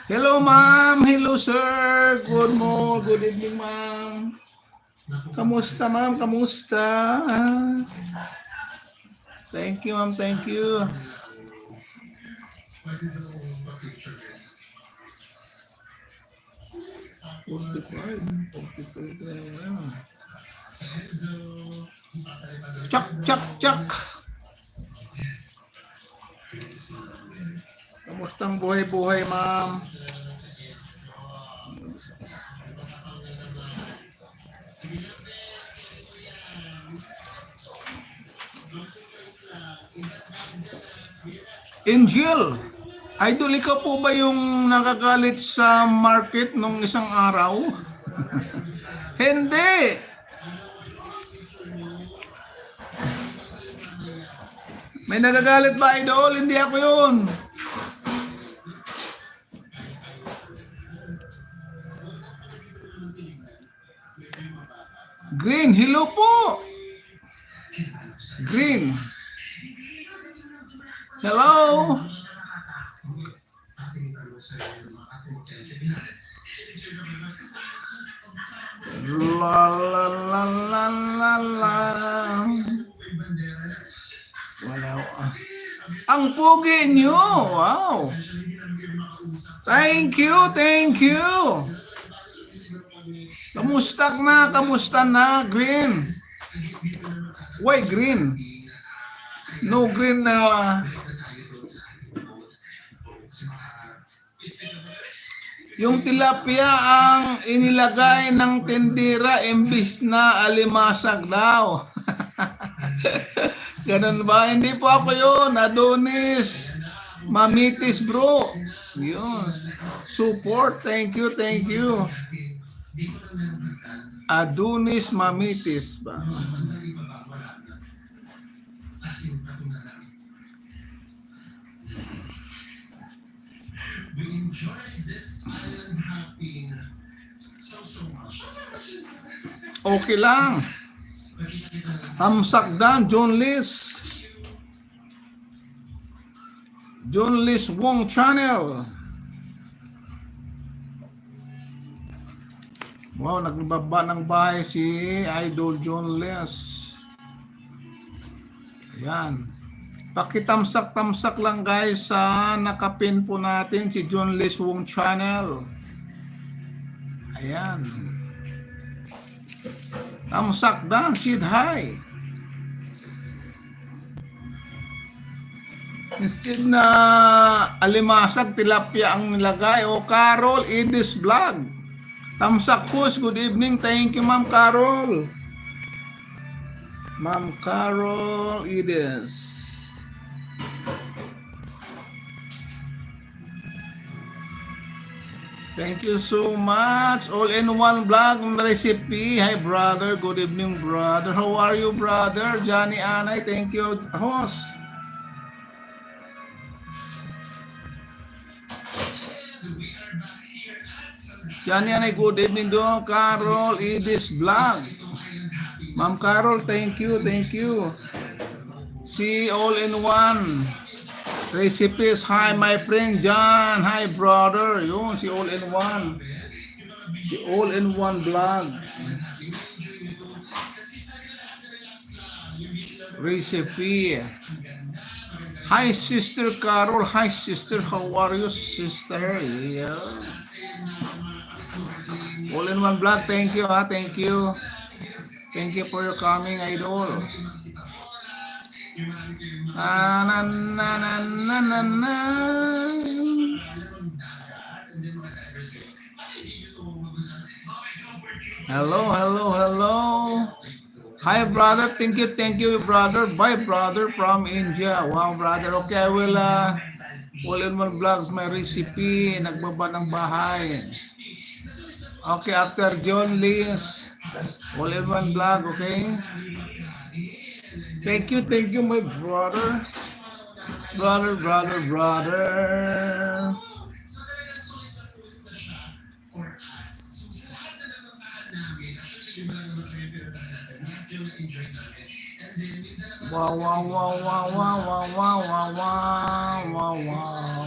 Hello, ma'am. Hello, sir. Good morning. Good evening, ma'am. Kamusta, ma'am? Kamusta? Thank you, ma'am. Thank you. Chak, chak, chak. Kamustang buhay-buhay, ma'am? Angel, idol, ikaw po ba yung nakagalit sa market nung isang araw? Hindi. May nagagalit ba, idol? Hindi ako yun. Green, hello po. Green. Hello. La la la la la la. Wala. Ang pogi nyo. Wow. Thank you, thank you. Kamusta na, Green? Why green? No green na. Yung tilapia ang inilagay ng tindera imbis na alimasag daw. Ganun ba? Hindi po ako yun. Adonis Mamitis, bro. Yun. Support. Thank you, thank you. Adonis Mamitis ba? Okay lang. Tamsakdan, John Lis Wong Channel. Wow, nagbaba ng bahay si Idol John Lis. Ayan. Pakitamsak-tamsak lang guys sa nakapin po natin si John Lis Wong Channel. Ayan. Tamsakdan, Sid Hi. Instead na alimasag, tilapia ang nilagay. O Carol Edis Vlog. Tamsak Push, good evening. Thank you, Ma'am Carol. Ma'am Carol Edis. Thank you so much. All-in-one vlog recipe. Hi, brother. Good evening, brother. How are you, brother? Johnny Anay, thank you, host. Johnny Anay, good evening do. Carol Edis Vlog. Ma'am Carol, thank you, thank you. Si All-in-one recipes. Hi, my friend John. Hi, brother. Yun, si All-in-one. Si All-in-one Vlog. Recipe. Hi, Sister Carol. Hi, sister. How are you, sister? Yeah. All-in-one Vlog. Thank you, ha. Thank you. Thank you for your coming, idol. Na na na na na na na. Hello, hello, hello. Hi, brother. Thank you, brother. Bye, brother from India. Wow, brother. Okay, I will all-in-one vlogs my recipe. Nagbaba ng bahay. Okay, after John Lis, all-in-one vlog, okay? Thank you, my brother. Brother. Wow.